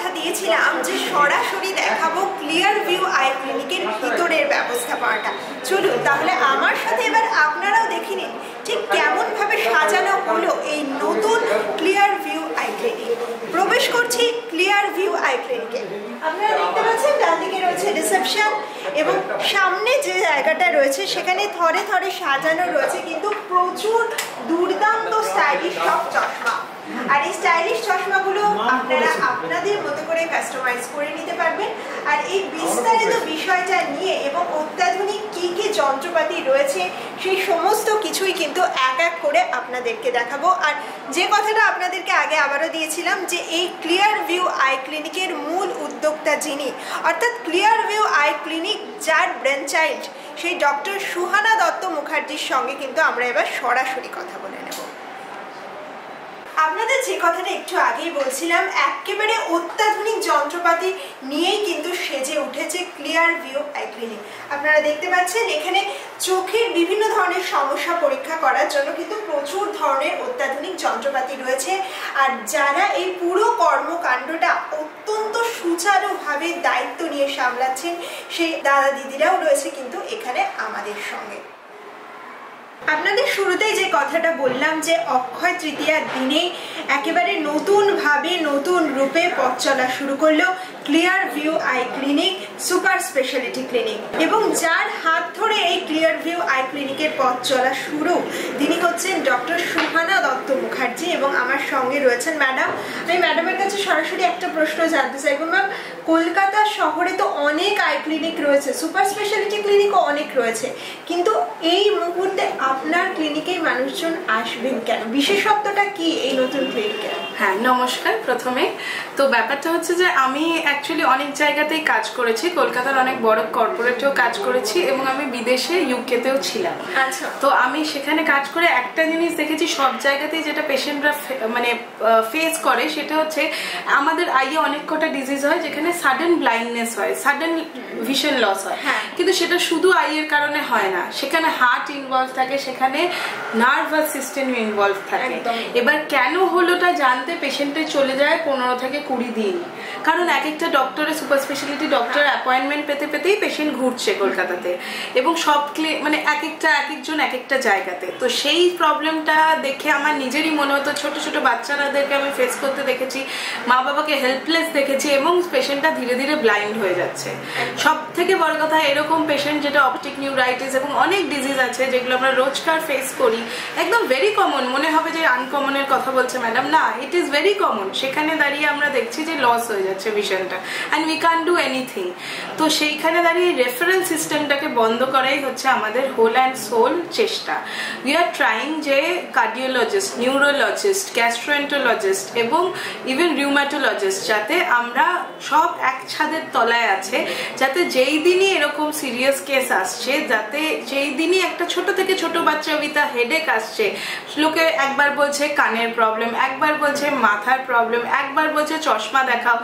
কথা দিয়েছিলাম যে সরাসরি দেখাবো ক্লিয়ার ভিউ আই ক্লিনিকের ভিতরের ব্যবস্থাপনাটা। চলুন তাহলে আমার সাথে এবার আপনারাও দেখে নিন ঠিক কেমনভাবে সাজানো হলো এই নতুন ক্লিয়ার ভিউ আই ক্লিনিক। প্রবেশ করছি ক্লিয়ার ভিউ আই ক্লিনিকে। আপনারা দেখতে পাচ্ছেন ডান দিকে রয়েছে রিসেপশন এবং সামনে যে জায়গাটা রয়েছে সেখানে থরে থরে সাজানো রয়েছে কিন্তু প্রচুর দুর্দান্ত স্টাইলিশ সব চশমা। আর এই স্টাইলিশ চশমাগুলো আপনারা আপনাদের মতো করে কাস্টমাইজ করে নিতে পারবেন। আর এই বিস্তারিত বিষয়টা নিয়ে এবং অত্যাধুনিক কি কি যন্ত্রপাতি রয়েছে সেই সমস্ত কিছুই কিন্তু এক এক করে আপনাদেরকে দেখাবো। আর যে কথাটা আপনাদেরকে আগে আবারও দিয়েছিলাম যে এই ক্লিয়ার ভিউ আই ক্লিনিকের মূল উদ্যোক্তা যিনি, অর্থাৎ ক্লিয়ার ভিউ আই ক্লিনিক যার ব্রেনচাইল্ড সেই ডক্টর সুহানা দত্ত মুখার্জির সঙ্গে কিন্তু আমরা এবার সরাসরি কথা বলে নেব। আপনাদের যে কথাটা একটু আগেই বলছিলাম, একেবারে অত্যাধুনিক যন্ত্রপাতি নিয়েই কিন্তু সেজে উঠেছে ক্লিয়ার ভিউ আই ক্লিনিক। আপনারা দেখতে পাচ্ছেন এখানে চোখের বিভিন্ন ধরনের সমস্যা পরীক্ষা করার জন্য কিন্তু প্রচুর ধরনের অত্যাধুনিক যন্ত্রপাতি রয়েছে। আর যারা এই পুরো কর্মকাণ্ডটা অত্যন্ত সুচারুভাবে দায়িত্ব নিয়ে সামলাচ্ছেন সেই দাদা দিদিরাও রয়েছে কিন্তু এখানে আমাদের সঙ্গে। আপনাদের শুরুতেই যে কথাটা বললাম যে অক্ষয় তৃতীয়ার দিনে একেবারে নতুনভাবে নতুন রূপে পথ চলা শুরু করলো clear view I clinic super speciality clinic, এবং যার হাত ধরে এই ক্লিয়ার ভিউ আই ক্লিনিকের পথ চলা শুরু তিনি হচ্ছেন ডক্টর সুহানা দত্ত মুখার্জি এবং আমার সঙ্গে রয়েছেন ম্যাডাম। আমি ম্যাডামের কাছে সরাসরি একটা প্রশ্ন জানতে চাইবো ম্যাম, কলকাতা শহরে তো অনেক আই ক্লিনিক রয়েছে, সুপার স্পেশালিটি ক্লিনিকও অনেক রয়েছে, কিন্তু এই মুহূর্তে আপনার ক্লিনিকেই মানুষজন আসবেন কেন? বিশেষত্বটা কি এই নতুন ক্লিনিকের? হ্যাঁ, নমস্কার। প্রথমে তো ব্যাপারটা হচ্ছে যে আমি অ্যাকচুয়ালি অনেক জায়গাতেই কাজ করেছি, কলকাতার অনেক বড় কর্পোরেটেও কাজ করেছি এবং আমি বিদেশে ইউকেতেও ছিলাম। আচ্ছা। তো আমি সেখানে কাজ করে একটা জিনিস দেখেছি, সব জায়গাতেই যেটা পেশেন্টরা মানে ফেস করে সেটা হচ্ছে আমাদের আইয়ে অনেক কটা ডিজিজ হয় যেখানে সাডেন ব্লাইন্ডনেস হয়, সাডেন ভিশন লস হয়, কিন্তু সেটা শুধু আইয়ের কারণে হয় না, সেখানে হার্ট ইনভলভ থাকে, সেখানে নার্ভাস সিস্টেম ইনভলভ থাকে। এবার কেন হলোটা জানতে পেশেন্টের চলে যায় 15 থেকে 20 দিন, কারণ এক একটা ডক্টরের সুপার স্পেশালিটি ডক্টর অ্যাপয়েন্টমেন্ট পেতে পেতেই পেশেন্ট ঘুরছে কলকাতাতে, এবং সব মানে এক একজন এক একটা জায়গাতে। তো সেই প্রবলেমটা দেখে আমার নিজেরই মনে হতো, ছোট ছোট বাচ্চারাদেরকে আমি ফেস করতে দেখেছি, মা বাবাকে হেল্পলেস দেখেছি, এবং পেশেন্টটা ধীরে ধীরে ব্লাইন্ড হয়ে যাচ্ছে। সব থেকে বড় কথা, এরকম পেশেন্ট যেটা অপটিক নিউরাইটিস এবং অনেক ডিজিজ আছে যেগুলো আমরা রোজকার ফেস করি, একদম ভেরি কমন, মনে হবে যে আনকমনের কথা বলছে ম্যাডাম, না, ইট ইজ ভেরি কমন। সেখানে দাঁড়িয়ে আমরা দেখছি যে লস হয়ে যাচ্ছে ভিশনটা, and we can do anything. তো সেইখানে দাঁড়িয়ে রেফারেল সিস্টেমটাকে বন্ধ করাই হচ্ছে আমাদের হোল অ্যান্ড সোল চেষ্টা। উই আর ট্রাইং যে কার্ডিওলজিস্ট, নিউরোলজিস্ট, গ্যাস্ট্রোএন্টোলজিস্ট এবং ইভেন রিউম্যাটোলজিস্ট যাতে আমরা সব এক ছাদের তলায় আছে, যাতে যেই দিনই এরকম সিরিয়াস কেস আসছে, যাতে যেই দিনই একটা ছোট থেকে ছোট বাচ্চা উইথ হেডেক আসছে, লোকে একবার বলছে কানের প্রবলেম, একবার বলছে মাথার প্রবলেম, একবার বলছে চশমা দেখাও,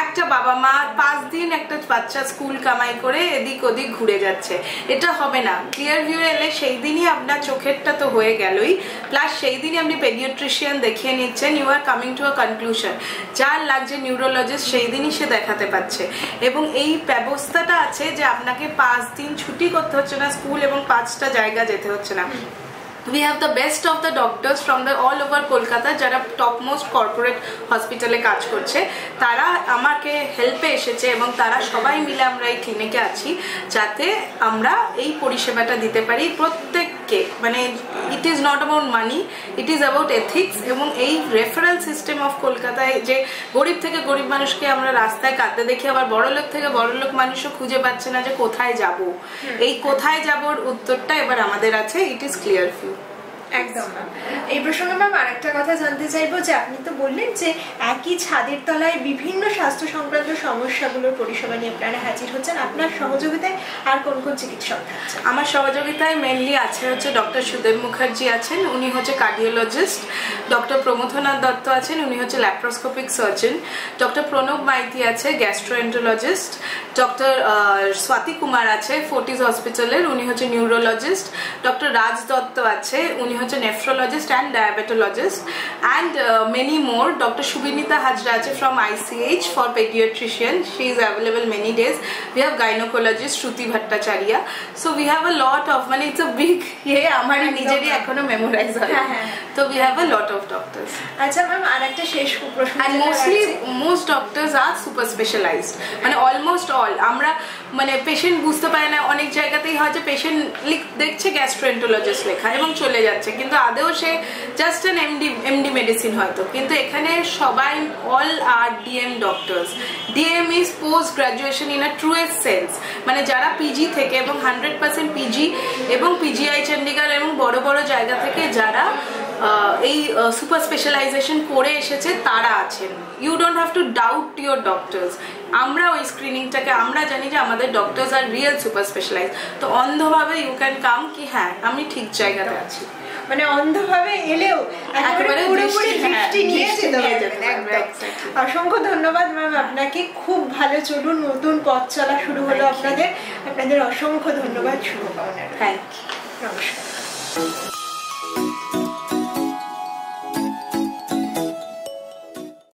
একটা বাবা মা 5 দিন একটা বাচ্চা স্কুল কামাই করে এদিক ওদিক ঘুরে যাচ্ছে, এটা হবে না। ক্লিয়ার ভিউ এলে সেই দিনই আপনার চোখেরটা তো হয়ে গেলই, প্লাস সেই দিনই আপনি পেডিয়াট্রিশিয়ান দেখিয়ে নিচ্ছেন, you are coming to a conclusion. যার লাগছে নিউরোলজিস্ট সেই দিনই সে দেখাতে পাচ্ছে, এবং এই ব্যবস্থাটা আছে যে আপনাকে 5 দিন ছুটি করতে হচ্ছে না স্কুল, এবং 5টা জায়গা যেতে হচ্ছে না। We have the best of the doctors from the all over Kolkata যারা টপ মোস্ট কর্পোরেট হসপিটালে কাজ করছে, তারা আমাকে হেল্পে এসেছে এবং তারা সবাই মিলে আমরা এই ক্লিনিকে আছি যাতে আমরা এই পরিষেবাটা দিতে পারি প্রত্যেককে। মানে it is not about money, it is about ethics. এবং এই রেফারেল সিস্টেম অফ কলকাতায় যে গরিব থেকে গরিব মানুষকে আমরা রাস্তায় কাঁদতে দেখি, আবার বড়লোক থেকে বড়লোক মানুষও খুঁজে পাচ্ছে না যে কোথায় যাব, এই কোথায় যাবোর উত্তরটা এবার আমাদের আছে, ইট ইজ ক্লিয়ার ভিউ। একদম ম্যাম। এই প্রসঙ্গে ম্যাম আরেকটা কথা জানতে চাইবো যে আপনি তো বললেন যে একই ছাদের তলায় বিভিন্ন স্বাস্থ্য সংক্রান্ত সমস্যাগুলোর পরিষেবা নিয়ে আপনারা হাজির হচ্ছেন, আপনার সহযোগিতায় আর কোন কোন চিকিৎসক থাকছেন? আমার সহযোগিতায় মেনলি আছে হচ্ছে ডক্টর সুদেব মুখার্জি আছেন, উনি হচ্ছে কার্ডিওলজিস্ট, ডক্টর প্রমথনাথ দত্ত আছেন, উনি হচ্ছে laparoscopic surgeon, doctor Pranab Maiti আছে গ্যাস্ট্রোএন্টোলজিস্ট, ডক্টর স্বাতি কুমার আছে ফোর্টিস হসপিটালের, উনি হচ্ছে নিউরোলজিস্ট, ডক্টর রাজ দত্ত আছে, উনি হচ্ছে nephrologist and diabetologist and many more. Doctor Subinita Hazra আছে from ICH for paediatrician, she is available many days. We have gynaecologist Shruti Bhattacharya. So we have a lot of, মানে ইটস আ বিগ আমার নিজেরই এখনো মেমোরাইজ হয়। তো we have a lot of doctors. আচ্ছা ma'am, আর একটা শেষ প্রশ্ন, and mostly most doctors are super specialized, মানে অলমোস্ট অল। আমরা মানে পেশেন্ট বুঝতে পারে না, অনেক জায়গাতেই হয় যে পেশেন্ট দেখছে গ্যাস্ট্রোএন্টারোলজিস্ট লেখা এবং চলে যাচ্ছে, কিন্তু আদেও সে জাস্ট অ্যান এমডি মেডিসিন হয়তো, কিন্তু এখানে সবাই all are DM doctors. DM is post graduation in a truest sense, মানে যারা পিজি থেকে এবং 100% পিজি এবং পিজিআই চণ্ডীগড় এবং বড় বড় জায়গা থেকে যারা এই সুপার স্পেশালাইজেশন করে এসেছে তারা আছেন। You don't have to doubt your doctors. আমরা ওই স্ক্রিনিংটাকে আমরা জানি যে আমাদের ডক্টরস আর রিয়েল সুপার স্পেশালাইজ, তো অন্ধভাবে ইউ ক্যান কাম কি হ্যাঁ আমি ঠিক জায়গাতে আছি, মানে অন্ধভাবে এলেও একেবারে পুরোপুরি দৃষ্টি নিয়ে যেতে পারবেন। অসংখ্য ধন্যবাদ ম্যাম আপনাকে, খুব ভালো চলুন, নতুন পথ চলা শুরু হলো আপনাদের অসংখ্য ধন্যবাদ, শুভকামনা। থ্যাংক ইউ, নমস্কার।